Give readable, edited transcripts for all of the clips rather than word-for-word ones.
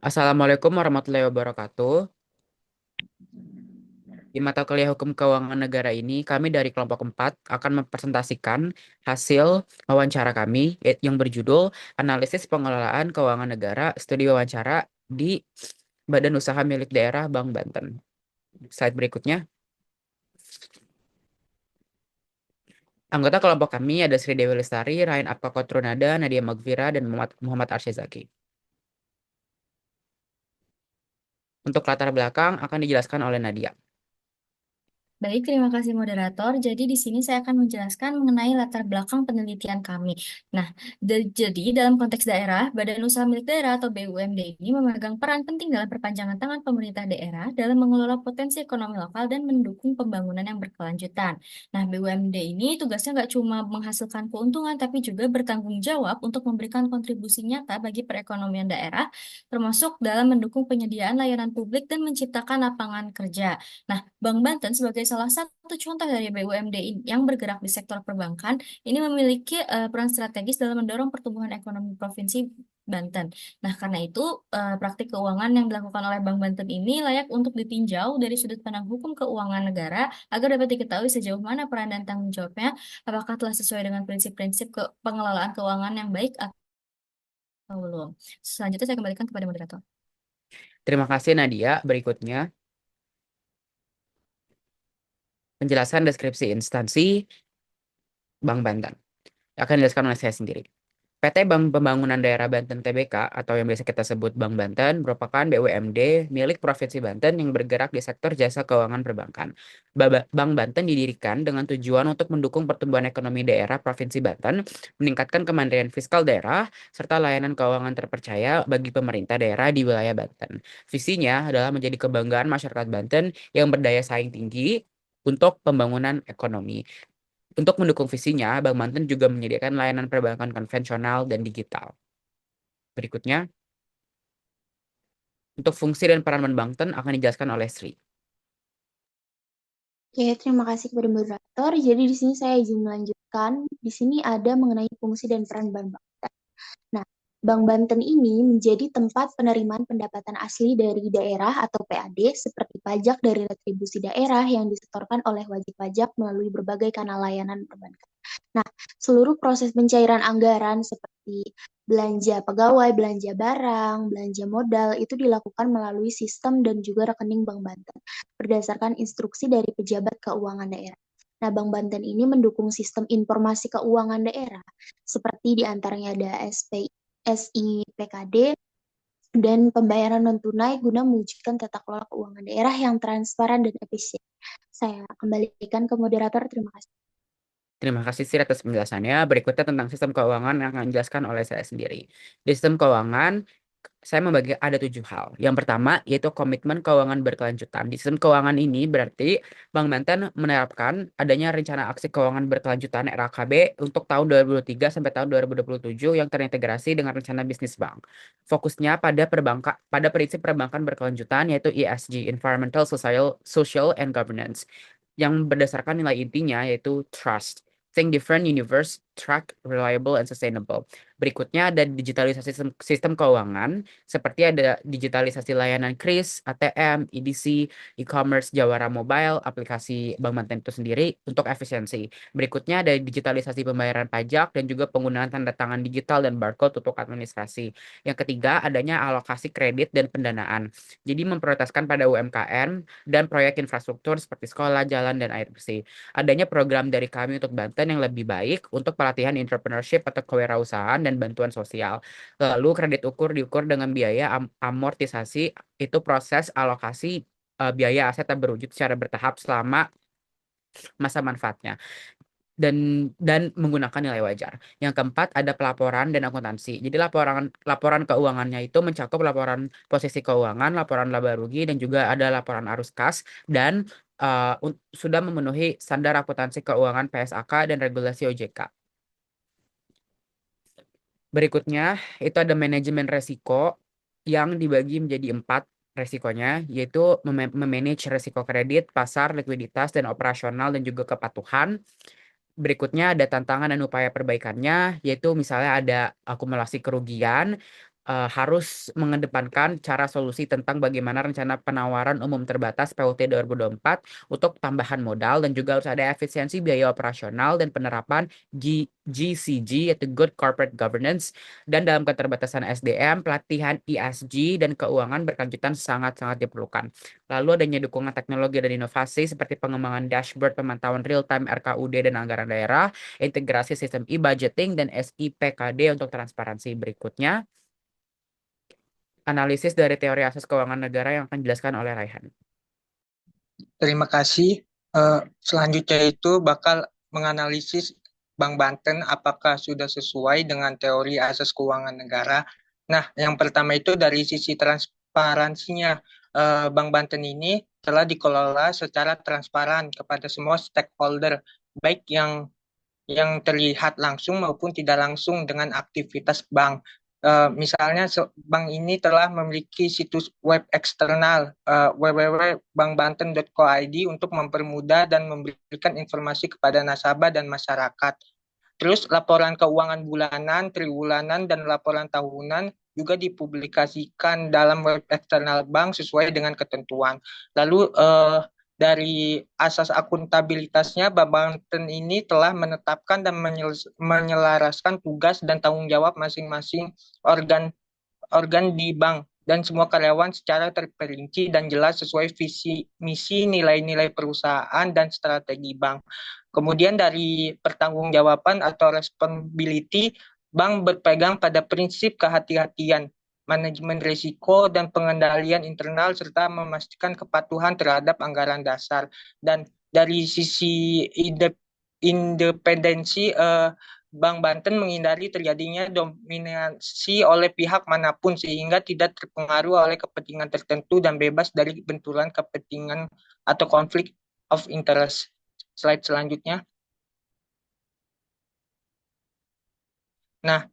Assalamualaikum warahmatullahi wabarakatuh. Di mata kuliah Hukum Keuangan Negara ini, kami dari kelompok 4 akan mempresentasikan hasil wawancara kami yang berjudul Analisis Pengelolaan Keuangan Negara Studi Wawancara di Badan Usaha Milik Daerah Bank Banten. Slide berikutnya. Anggota kelompok kami ada Sri Dewi Lestari, Rain Apkakotronada, Nadia Magvira, dan Muhammad Arsyazaki. Untuk latar belakang akan dijelaskan oleh Nadia. Baik, terima kasih moderator. Jadi di sini saya akan menjelaskan mengenai latar belakang penelitian kami. Nah, jadi dalam konteks daerah, Badan Usaha Milik Daerah atau BUMD ini memegang peran penting dalam perpanjangan tangan pemerintah daerah dalam mengelola potensi ekonomi lokal dan mendukung pembangunan yang berkelanjutan. Nah, BUMD ini tugasnya nggak cuma menghasilkan keuntungan, tapi juga bertanggung jawab untuk memberikan kontribusi nyata bagi perekonomian daerah, termasuk dalam mendukung penyediaan layanan publik dan menciptakan lapangan kerja. Nah, Bank Banten sebagai salah satu contoh dari BUMD yang bergerak di sektor perbankan, ini memiliki peran strategis dalam mendorong pertumbuhan ekonomi Provinsi Banten. Nah, karena itu praktik keuangan yang dilakukan oleh Bank Banten ini layak untuk ditinjau dari sudut pandang hukum keuangan negara agar dapat diketahui sejauh mana peran dan tanggung jawabnya, apakah telah sesuai dengan prinsip-prinsip pengelolaan keuangan yang baik atau belum. Selanjutnya saya kembalikan kepada moderator. Terima kasih Nadia. Berikutnya, penjelasan deskripsi instansi Bank Banten. Akan dijelaskan oleh saya sendiri. PT Bank Pembangunan Daerah Banten Tbk atau yang biasa kita sebut Bank Banten merupakan BUMD milik Provinsi Banten yang bergerak di sektor jasa keuangan perbankan. Bank Banten didirikan dengan tujuan untuk mendukung pertumbuhan ekonomi daerah Provinsi Banten, meningkatkan kemandirian fiskal daerah, serta layanan keuangan terpercaya bagi pemerintah daerah di wilayah Banten. Visinya adalah menjadi kebanggaan masyarakat Banten yang berdaya saing tinggi untuk pembangunan ekonomi. Untuk mendukung visinya, Bank Banten juga menyediakan layanan perbankan konvensional dan digital. Berikutnya, untuk fungsi dan peran Bank Banten akan dijelaskan oleh Sri. Oke, terima kasih kepada moderator. Jadi di sini saya izin melanjutkan. Di sini ada mengenai fungsi dan peran Bank Banten. Nah, Bank Banten ini menjadi tempat penerimaan pendapatan asli dari daerah atau PAD seperti pajak dari retribusi daerah yang disetorkan oleh wajib pajak melalui berbagai kanal layanan perbankan. Nah, seluruh proses pencairan anggaran seperti belanja pegawai, belanja barang, belanja modal itu dilakukan melalui sistem dan juga rekening Bank Banten berdasarkan instruksi dari pejabat keuangan daerah. Nah, Bank Banten ini mendukung sistem informasi keuangan daerah seperti diantaranya ada SIPKD dan pembayaran non-tunai guna mewujudkan tata kelola keuangan daerah yang transparan dan efisien. Saya kembalikan ke moderator. Terima kasih. Terima kasih Sri atas penjelasannya. Berikutnya tentang sistem keuangan yang akan dijelaskan oleh saya sendiri. Di sistem keuangan, saya membagi ada 7 hal. Yang pertama yaitu komitmen keuangan berkelanjutan. Di sistem keuangan ini berarti Bank Banten menerapkan adanya rencana aksi keuangan berkelanjutan RAKB untuk tahun 2023 sampai tahun 2027 yang terintegrasi dengan rencana bisnis bank. Fokusnya pada prinsip perbankan berkelanjutan yaitu ESG, Environmental, Social and Governance, yang berdasarkan nilai intinya yaitu trust. Think different, universe, track, reliable, and sustainable. Berikutnya ada digitalisasi sistem keuangan, seperti ada digitalisasi layanan KRIS, ATM, EDC, e-commerce, Jawara Mobile, aplikasi Bank Banten itu sendiri untuk efisiensi. Berikutnya ada digitalisasi pembayaran pajak dan juga penggunaan tanda tangan digital dan barcode untuk administrasi. Yang ketiga, adanya alokasi kredit dan pendanaan. Jadi memprioritaskan pada UMKM dan proyek infrastruktur seperti sekolah, jalan, dan air bersih. Adanya program dari kami untuk Banten yang lebih baik untuk pelatihan entrepreneurship atau kewirausahaan dan bantuan sosial. Lalu kredit ukur diukur dengan biaya amortisasi, itu proses alokasi biaya aset yang berwujud secara bertahap selama masa manfaatnya dan menggunakan nilai wajar. Yang keempat ada pelaporan dan akuntansi. Jadi laporan laporan keuangannya itu mencakup laporan posisi keuangan, laporan laba rugi dan juga ada laporan arus kas dan sudah memenuhi standar akuntansi keuangan PSAK dan regulasi OJK. Berikutnya itu ada manajemen resiko yang dibagi menjadi 4 resikonya, yaitu memanage resiko kredit, pasar, likuiditas, dan operasional dan juga kepatuhan. Berikutnya ada tantangan dan upaya perbaikannya, yaitu misalnya ada akumulasi kerugian, harus mengedepankan cara solusi tentang bagaimana rencana penawaran umum terbatas PUT 2024 untuk tambahan modal, dan juga harus ada efisiensi biaya operasional dan penerapan GCG yaitu Good Corporate Governance. Dan dalam keterbatasan SDM, pelatihan ESG dan keuangan berkelanjutan sangat-sangat diperlukan. Lalu adanya dukungan teknologi dan inovasi seperti pengembangan dashboard pemantauan real-time RKUD dan anggaran daerah, integrasi sistem e-budgeting dan SIPKD untuk transparansi. Berikutnya, analisis dari teori asas keuangan negara yang akan dijelaskan oleh Raihan. Terima kasih. Selanjutnya itu bakal menganalisis Bank Banten apakah sudah sesuai dengan teori asas keuangan negara. Nah, yang pertama itu dari sisi transparansinya. Bank Banten ini telah dikelola secara transparan kepada semua stakeholder, baik yang terlihat langsung maupun tidak langsung dengan aktivitas bank. Misalnya bank ini telah memiliki situs web eksternal www.bankbanten.co.id untuk mempermudah dan memberikan informasi kepada nasabah dan masyarakat. Terus laporan keuangan bulanan, triwulan, dan laporan tahunan juga dipublikasikan dalam web eksternal bank sesuai dengan ketentuan. Lalu dari asas akuntabilitasnya, Bank Banten ini telah menetapkan dan menyelaraskan tugas dan tanggung jawab masing-masing organ di bank dan semua karyawan secara terperinci dan jelas sesuai visi, misi, nilai-nilai perusahaan, dan strategi bank. Kemudian dari pertanggungjawaban atau responsibility, bank berpegang pada prinsip kehati-hatian, manajemen risiko, dan pengendalian internal, serta memastikan kepatuhan terhadap anggaran dasar. Dan dari sisi independensi, Bank Banten menghindari terjadinya dominasi oleh pihak manapun sehingga tidak terpengaruh oleh kepentingan tertentu dan bebas dari benturan kepentingan atau konflik of interest. Slide selanjutnya. Nah,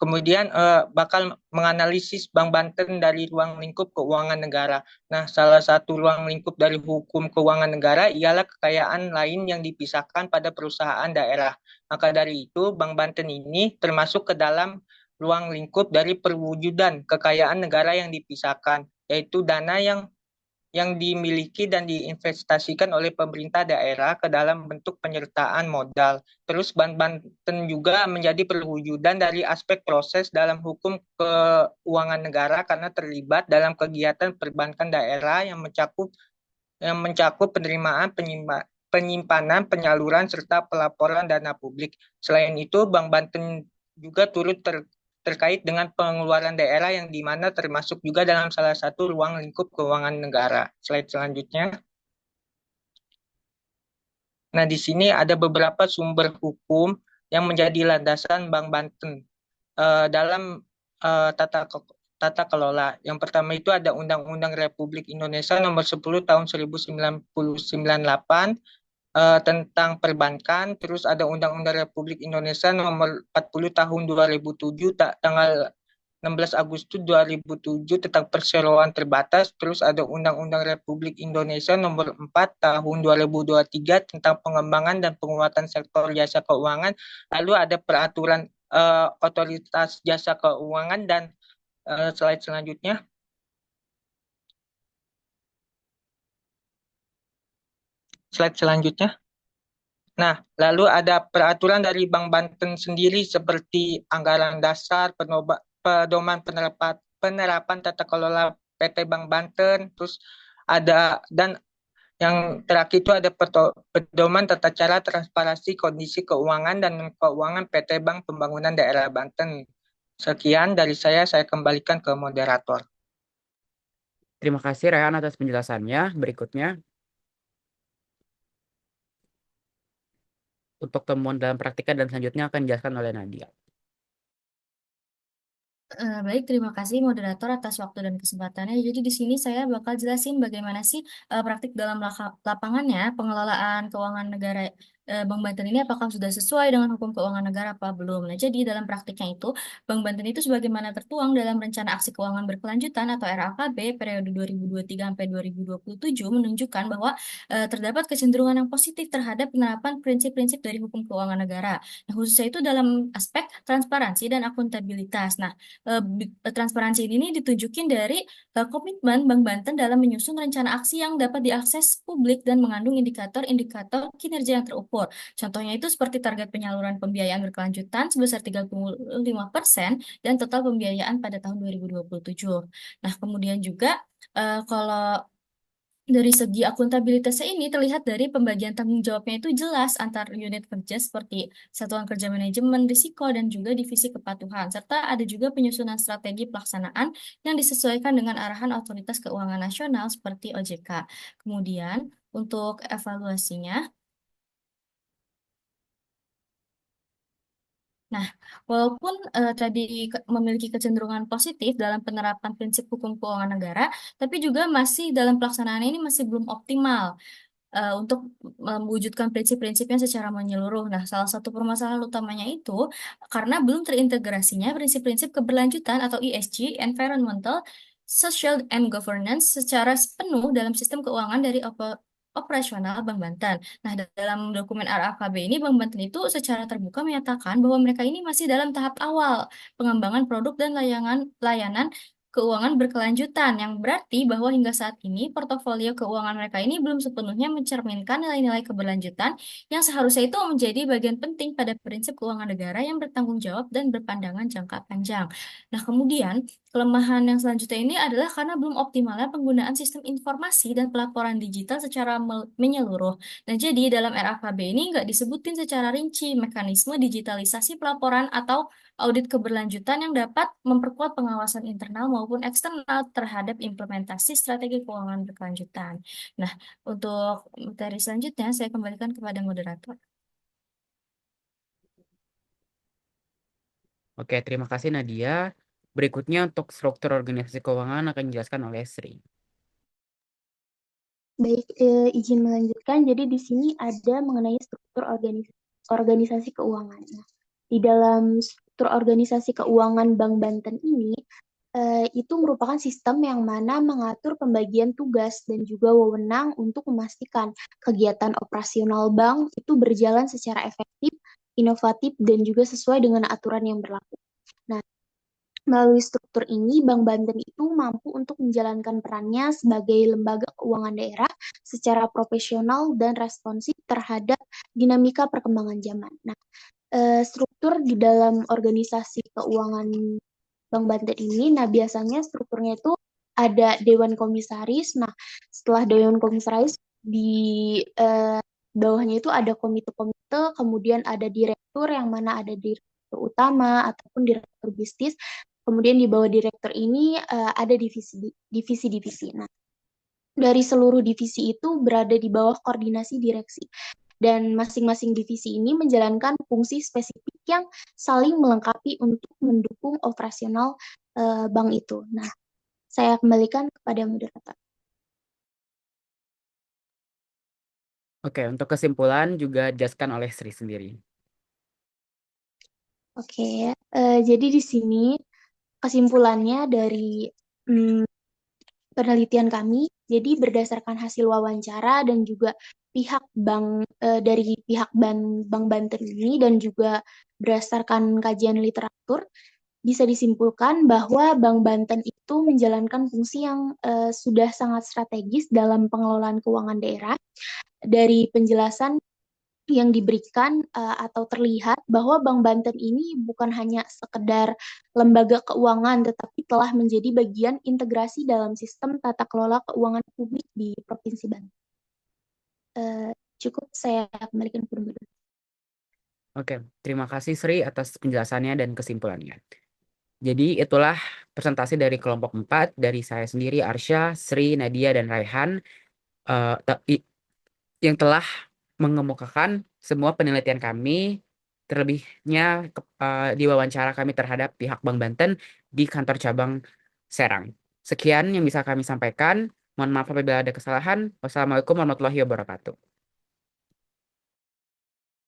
kemudian bakal menganalisis Bank Banten dari ruang lingkup keuangan negara. Nah, salah satu ruang lingkup dari hukum keuangan negara ialah kekayaan lain yang dipisahkan pada perusahaan daerah. Maka dari itu, Bank Banten ini termasuk ke dalam ruang lingkup dari perwujudan kekayaan negara yang dipisahkan, yaitu dana yang dimiliki dan diinvestasikan oleh pemerintah daerah ke dalam bentuk penyertaan modal. Terus Bank Banten juga menjadi perwujudan dari aspek proses dalam hukum keuangan negara karena terlibat dalam kegiatan perbankan daerah yang mencakup penerimaan, penyimpanan, penyaluran, serta pelaporan dana publik. Selain itu, Bank Banten juga turut terkait dengan pengeluaran daerah yang di mana termasuk juga dalam salah satu ruang lingkup keuangan negara. Slide selanjutnya. Nah, di sini ada beberapa sumber hukum yang menjadi landasan Bank Banten dalam tata kelola. Yang pertama itu ada Undang-Undang Republik Indonesia Nomor 10 Tahun 1998 tentang perbankan, terus ada Undang-Undang Republik Indonesia Nomor 40 Tahun 2007 tanggal 16 Agustus 2007 tentang perseroan terbatas, terus ada Undang-Undang Republik Indonesia Nomor 4 Tahun 2023 tentang pengembangan dan penguatan sektor jasa keuangan, lalu ada peraturan otoritas jasa keuangan dan slide selanjutnya. Slide selanjutnya. Nah, lalu ada peraturan dari Bank Banten sendiri seperti anggaran dasar, pedoman penerapan tata kelola PT Bank Banten, terus ada, dan yang terakhir itu ada pedoman tata cara transparansi kondisi keuangan dan keuangan PT Bank Pembangunan Daerah Banten. Sekian dari saya kembalikan ke moderator. Terima kasih Raihan atas penjelasannya. Berikutnya, untuk temuan dalam praktika dan selanjutnya akan dijelaskan oleh Nadia. Baik, terima kasih moderator atas waktu dan kesempatannya. Jadi di sini saya bakal jelasin bagaimana sih praktik dalam lapangannya pengelolaan keuangan negara Bank Banten ini apakah sudah sesuai dengan hukum keuangan negara apa belum. Nah, jadi dalam praktiknya itu, Bank Banten itu sebagaimana tertuang dalam Rencana Aksi Keuangan Berkelanjutan atau RAKB periode 2023 sampai 2027 menunjukkan bahwa terdapat kecenderungan yang positif terhadap penerapan prinsip-prinsip dari hukum keuangan negara. Nah, khususnya itu dalam aspek transparansi dan akuntabilitas. Nah, transparansi ini ditunjukin dari komitmen Bank Banten dalam menyusun rencana aksi yang dapat diakses publik dan mengandung indikator-indikator kinerja yang terukur. Contohnya itu seperti target penyaluran pembiayaan berkelanjutan sebesar 35% dan total pembiayaan pada tahun 2027. Nah, kemudian juga kalau dari segi akuntabilitasnya ini terlihat dari pembagian tanggung jawabnya itu jelas antar unit kerja seperti Satuan Kerja Manajemen Risiko dan juga Divisi Kepatuhan, serta ada juga penyusunan strategi pelaksanaan yang disesuaikan dengan arahan Otoritas Keuangan Nasional seperti OJK. Kemudian untuk evaluasinya, nah, walaupun tadi memiliki kecenderungan positif dalam penerapan prinsip hukum keuangan negara, tapi juga masih dalam pelaksanaan ini masih belum optimal untuk mewujudkan prinsip-prinsipnya secara menyeluruh. Nah, salah satu permasalahan utamanya itu karena belum terintegrasinya prinsip-prinsip keberlanjutan atau ESG, Environmental, Social, and Governance secara penuh dalam sistem keuangan dari operasional Bank Banten. Nah, dalam dokumen RAKB ini, Bank Banten itu secara terbuka menyatakan bahwa mereka ini masih dalam tahap awal pengembangan produk dan layanan keuangan berkelanjutan, yang berarti bahwa hingga saat ini portofolio keuangan mereka ini belum sepenuhnya mencerminkan nilai-nilai keberlanjutan yang seharusnya itu menjadi bagian penting pada prinsip keuangan negara yang bertanggung jawab dan berpandangan jangka panjang. Nah, kemudian kelemahan yang selanjutnya ini adalah karena belum optimalnya penggunaan sistem informasi dan pelaporan digital secara menyeluruh. Nah, jadi dalam RAKB ini nggak disebutin secara rinci mekanisme digitalisasi pelaporan atau audit keberlanjutan yang dapat memperkuat pengawasan internal maupun eksternal terhadap implementasi strategi keuangan berkelanjutan. Nah, untuk materi selanjutnya saya kembalikan kepada moderator. Oke, terima kasih Nadia. Berikutnya untuk struktur organisasi keuangan akan dijelaskan oleh Sri. Baik, izin melanjutkan. Jadi di sini ada mengenai struktur organisasi keuangan. Nah, di dalam struktur organisasi keuangan Bank Banten ini, itu merupakan sistem yang mana mengatur pembagian tugas dan juga wewenang untuk memastikan kegiatan operasional bank itu berjalan secara efektif, inovatif, dan juga sesuai dengan aturan yang berlaku. Nah, melalui struktur ini, Bank Banten itu mampu untuk menjalankan perannya sebagai lembaga keuangan daerah secara profesional dan responsif terhadap dinamika perkembangan zaman. Nah, struktur di dalam organisasi keuangan Bank Banten ini, nah biasanya strukturnya itu ada Dewan Komisaris. Nah, setelah Dewan Komisaris di bawahnya itu ada komite-komite, kemudian ada direktur yang mana ada direktur utama ataupun direktur bisnis. Kemudian di bawah direktur ini ada divisi-divisi. Nah, dari seluruh divisi itu berada di bawah koordinasi direksi. Dan masing-masing divisi ini menjalankan fungsi spesifik yang saling melengkapi untuk mendukung operasional bank itu. Nah, saya kembalikan kepada moderator. Oke, untuk kesimpulan juga dijelaskan oleh Sri sendiri. Oke, jadi di sini kesimpulannya dari penelitian kami, jadi berdasarkan hasil wawancara dan juga dari pihak Bank Banten ini dan juga berdasarkan kajian literatur, bisa disimpulkan bahwa Bank Banten itu menjalankan fungsi yang sudah sangat strategis dalam pengelolaan keuangan daerah. Dari penjelasan yang diberikan atau terlihat bahwa Bank Banten ini bukan hanya sekedar lembaga keuangan, tetapi telah menjadi bagian integrasi dalam sistem tata kelola keuangan publik di Provinsi Banten. Cukup saya kembalikan ke moderator. Oke, terima kasih Sri atas penjelasannya dan kesimpulannya. Jadi itulah presentasi dari kelompok 4 dari saya sendiri, Arsya, Sri, Nadia, dan Raihan yang telah mengemukakan semua penelitian kami, terlebihnya di wawancara kami terhadap pihak Bank Banten di kantor cabang Serang. Sekian yang bisa kami sampaikan. Mohon maaf apabila ada kesalahan. Wassalamualaikum warahmatullahi wabarakatuh.